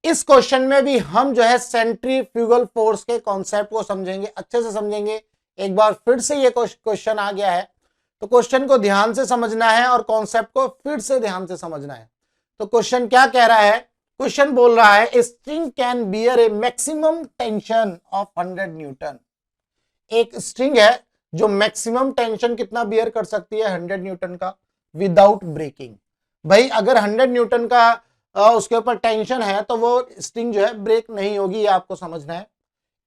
इस क्वेश्चन में भी हम जो है सेंट्रीफ्यूगल फोर्स के कॉन्सेप्ट को समझेंगे, अच्छे से समझेंगे। एक बार फिर से ये क्वेश्चन आ गया है, तो क्वेश्चन को ध्यान से समझना है और कॉन्सेप्ट को फिर से ध्यान से समझना है। तो क्वेश्चन क्या कह रहा है? क्वेश्चन बोल रहा है string can bear A maximum tension of 100 Newton. एक स्ट्रिंग है जो मैक्सिमम टेंशन कितना बियर कर सकती है? 100 न्यूटन का, विदाउट ब्रेकिंग। भाई अगर 100 न्यूटन का उसके ऊपर टेंशन है तो वो स्ट्रिंग जो है ब्रेक नहीं होगी, ये आपको समझना है।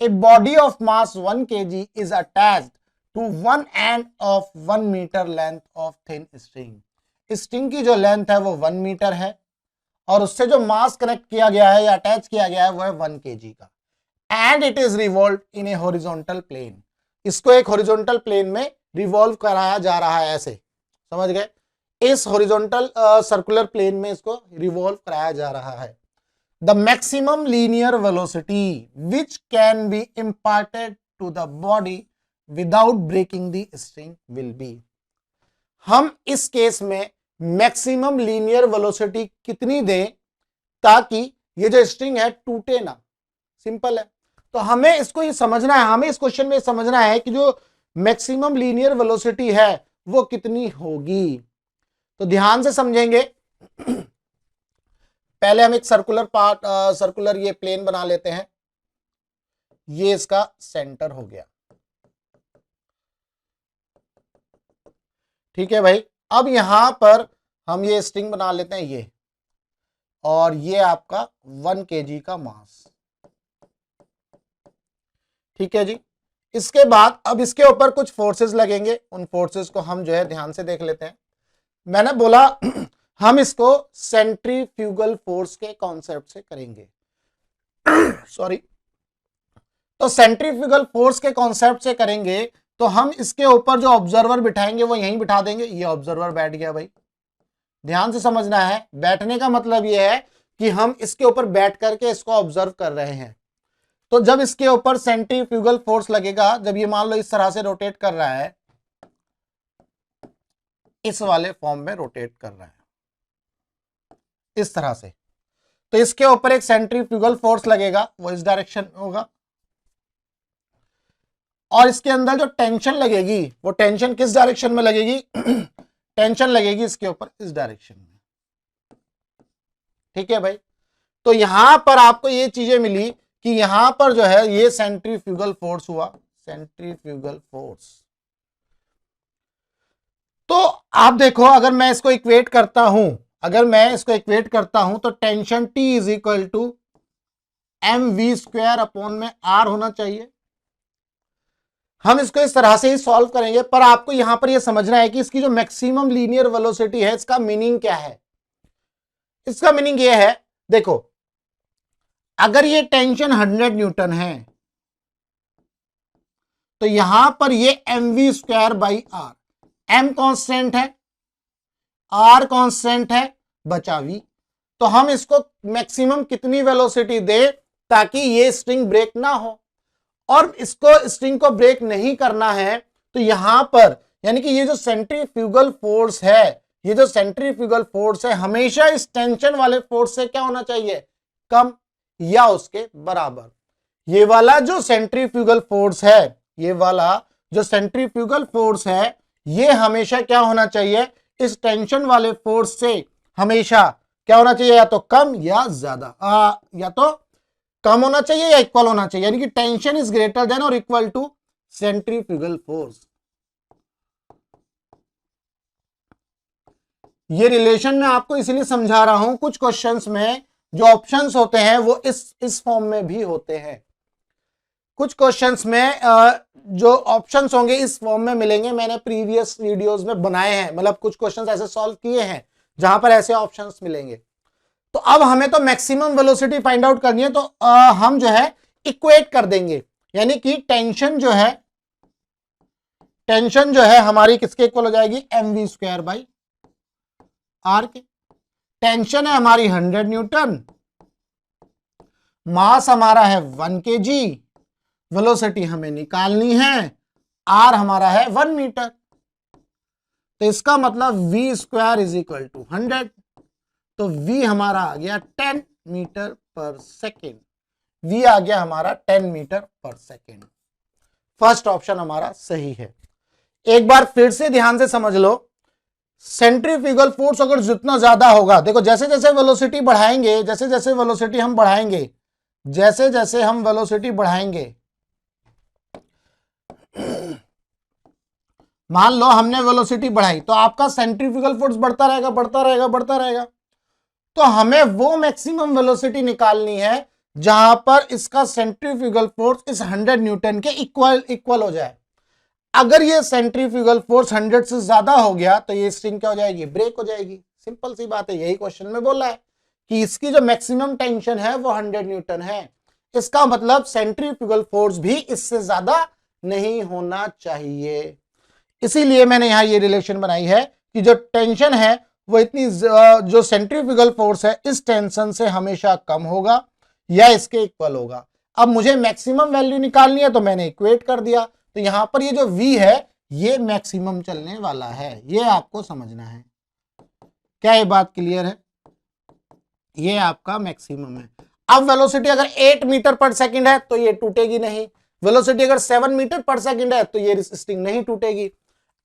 A body of mass 1 kg is attached to one end of 1 metre length of thin string. String की जो लेंथ है वो 1 मीटर है और उससे जो मास कनेक्ट किया गया है या अटैच किया गया है वो है 1 kg का, and it is revolve in a horizontal plane. इसको एक हॉरिजॉन्टल प्लेन में रिवॉल्व कराया जा रहा है, ऐसे समझ गए? इस हॉरिजॉन्टल सर्कुलर प्लेन में इसको रिवॉल्व कराया जा रहा है। The maximum linear velocity which can be imparted to the body without breaking the string will be. हम इस केस में मैक्सिमम लीनियर वेलोसिटी कितनी दें ताकि ये जो स्ट्रिंग है टूटे ना? सिंपल है। तो हमें इसको ये समझना है, हमें इस क्वेश्चन में समझना है कि जो मैक्सिमम लीनियर वेलोसिटी है वो कितनी होगी। तो ध्यान से समझेंगे। पहले हम एक सर्कुलर ये प्लेन बना लेते हैं। ये इसका सेंटर हो गया, ठीक है भाई। अब यहां पर हम ये स्ट्रिंग बना लेते हैं ये, और ये आपका 1 kg का मास, ठीक है जी। इसके बाद अब इसके ऊपर कुछ फोर्सेस लगेंगे, उन फोर्सेस को हम जो है ध्यान से देख लेते हैं। मैंने बोला हम इसको सेंट्रीफ्यूगल फोर्स के कॉन्सेप्ट से करेंगे। सॉरी। तो सेंट्रीफ्यूगल फोर्स के कॉन्सेप्ट से करेंगे तो हम इसके ऊपर जो ऑब्जर्वर बिठाएंगे वो यहीं बिठा देंगे। ये ऑब्जर्वर बैठ गया भाई, ध्यान से समझना है। बैठने का मतलब ये है कि हम इसके ऊपर बैठ करके इसको ऑब्जर्व कर रहे हैं। तो जब इसके ऊपर सेंट्रीफ्यूगल फोर्स लगेगा, जब ये मान लो इस तरह से रोटेट कर रहा है, इस वाले फॉर्म में रोटेट कर रहा है इस तरह से, तो इसके ऊपर एक सेंट्रीफ्यूगल फोर्स लगेगा, वो इस डायरेक्शन में होगा। और इसके अंदर जो टेंशन लगेगी वो टेंशन किस डायरेक्शन में लगेगी? टेंशन लगेगी इसके ऊपर इस डायरेक्शन में, ठीक है भाई। तो यहां पर आपको ये चीजें मिली कि यहां पर जो है ये सेंट्रीफ्यूगल फोर्स हुआ, सेंट्रीफ्यूगल फोर्स। तो आप देखो, अगर मैं इसको इक्वेट करता हूं, तो tension T is equal to mv² upon में R होना चाहिए। हम इसको इस तरह से ही सॉल्व करेंगे, पर आपको यहां पर यह समझना है कि इसकी जो मैक्सिमम लीनियर वेलोसिटी है इसका मीनिंग क्या है। इसका मीनिंग यह है, देखो अगर ये टेंशन 100 न्यूटन है तो यहां पर ये mv² by R, m constant है, R कांस्टेंट है, बचा v। तो हम इसको मैक्सिमम कितनी वेलोसिटी दे ताकि ये स्ट्रिंग ब्रेक ना हो, और इसको स्ट्रिंग को ब्रेक नहीं करना है तो यहां पर यानी कि ये जो सेंट्रीफ्यूगल फोर्स है, ये जो सेंट्रीफ्यूगल फोर्स है हमेशा इस टेंशन वाले फोर्स से क्या होना चाहिए? कम या उसके बराबर। ये वाला जो सेंट्रीफ्यूगल फोर्स है, ये वाला जो सेंट्रीफ्यूगल फोर्स है, ये हमेशा क्या होना चाहिए? इस टेंशन वाले फोर्स से हमेशा क्या होना चाहिए? या तो कम या ज्यादा, या तो कम होना चाहिए या इक्वल होना चाहिए, यानी कि टेंशन इज ग्रेटर देन और इक्वल टू सेंट्रीफ्यूगल फोर्स। ये रिलेशन मैं आपको इसलिए समझा रहा हूं, कुछ क्वेश्चंस में जो ऑप्शंस होते हैं वो इस फॉर्म में भी होते हैं। कुछ क्वेश्चंस में जो ऑप्शंस होंगे इस फॉर्म में मिलेंगे। मैंने प्रीवियस वीडियोस में बनाए हैं, मतलब कुछ क्वेश्चंस ऐसे सॉल्व किए हैं जहां पर ऐसे ऑप्शंस मिलेंगे। तो अब हमें तो मैक्सिमम वेलोसिटी फाइंड आउट करनी है, तो हम जो है इक्वेट कर देंगे, यानी कि टेंशन जो है हमारी किसके इक्वल हो जाएगी? mv² बाई R के। टेंशन है हमारी 100 न्यूटन, मास हमारा है 1 kg, वेलोसिटी हमें निकालनी है, R हमारा है 1 मीटर। तो इसका मतलब v² इज इक्वल टू 100, तो v हमारा आ गया 10 मीटर पर सेकेंड, v आ गया हमारा 10 मीटर पर सेकेंड। फर्स्ट ऑप्शन हमारा सही है। एक बार फिर से ध्यान से समझ लो, सेंट्रीफ्यूगल फोर्स अगर जितना ज्यादा होगा, देखो जैसे जैसे वेलोसिटी बढ़ाएंगे, जैसे जैसे वेलोसिटी हम बढ़ाएंगे, जैसे जैसे हम वेलोसिटी बढ़ाएंगे, मान लो हमने वेलोसिटी बढ़ाई तो आपका सेंट्रीफ्यूगल फोर्स बढ़ता रहेगा, बढ़ता रहेगा, बढ़ता रहेगा। तो हमें वो मैक्सिमम वेलोसिटी निकालनी है जहां पर इसका सेंट्रीफ्यूगल फोर्स इस 100 न्यूटन के इक्वल हो जाए। अगर ये सेंट्रीफ्यूगल फोर्स 100 से ज्यादा हो गया तो ये स्ट्रिंग क्या हो जाएगी, ब्रेक हो जाएगी। सिंपल सी बात है, यही क्वेश्चन में बोला है कि इसकी जो मैक्सिमम टेंशन है वो 100 न्यूटन है। इसका मतलब सेंट्रीफ्यूगल फोर्स भी इससे ज्यादा नहीं होना चाहिए। इसीलिए मैंने यहां ये रिलेशन बनाई है कि जो टेंशन है वो इतनी, जो सेंट्रीफ्यूगल फोर्स है इस टेंशन से हमेशा कम होगा या इसके इक्वल होगा। अब मुझे मैक्सिमम वैल्यू निकालनी है तो मैंने इक्वेट कर दिया। तो यहां पर ये जो v है ये मैक्सिमम चलने वाला है, ये आपको समझना है। क्या ये बात क्लियर है? ये आपका मैक्सिमम है। अब वेलोसिटी अगर 8 मीटर पर सेकंड है तो ये टूटेगी नहीं। वेलोसिटी अगर 7 मीटर पर सेकंड है तो ये स्ट्रिंग नहीं टूटेगी।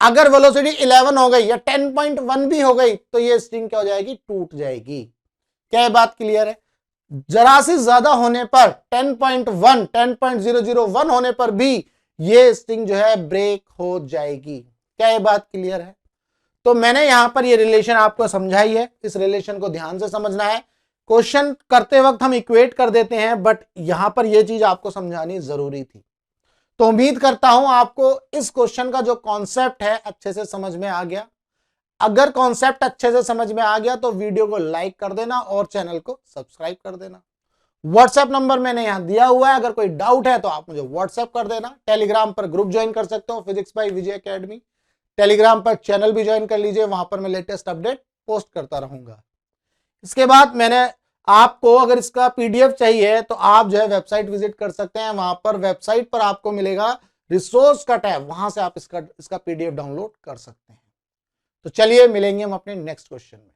अगर वेलोसिटी 11 हो गई या 10.1 भी हो गई तो ये स्ट्रिंग क्या हो जाएगी, टूट जाएगी। क्या ये बात क्लियर है? जरा सी ज्यादा होने पर 10.1, 10.001 होने पर भी ये स्ट्रिंग जो है ब्रेक हो जाएगी। क्या ये बात क्लियर है? तो मैंने यहां पर ये रिलेशन आपको समझाई है, इस रिलेशन को ध्यान से समझना है। क्वेश्चन करते वक्त हम इक्वेट कर देते हैं, बट यहां पर यह चीज आपको समझानी जरूरी थी। तो उम्मीद करता हूं आपको इस क्वेश्चन का जो कॉन्सेप्ट है अच्छे से समझ में आ गया। अगर कॉन्सेप्ट अच्छे से समझ में आ गया तो वीडियो को लाइक कर देना और चैनल को सब्सक्राइब कर देना। व्हाट्सएप नंबर मैंने यहां दिया हुआ है, अगर कोई डाउट है तो आप मुझे व्हाट्सएप कर देना। टेलीग्राम पर ग्रुप ज्वाइन कर सकते हो, फिजिक्स बाय विजय एकेडमी। टेलीग्राम पर चैनल भी ज्वाइन कर लीजिए, वहां पर मैं लेटेस्ट अपडेट पोस्ट करता रहूंगा। इसके बाद मैंने आपको अगर इसका पीडीएफ चाहिए तो आप जो है वेबसाइट विजिट कर सकते हैं। वहां पर वेबसाइट पर आपको मिलेगा रिसोर्स का टैब, वहां से आप इसका पीडीएफ डाउनलोड कर सकते हैं। तो चलिए मिलेंगे हम अपने नेक्स्ट क्वेश्चन में।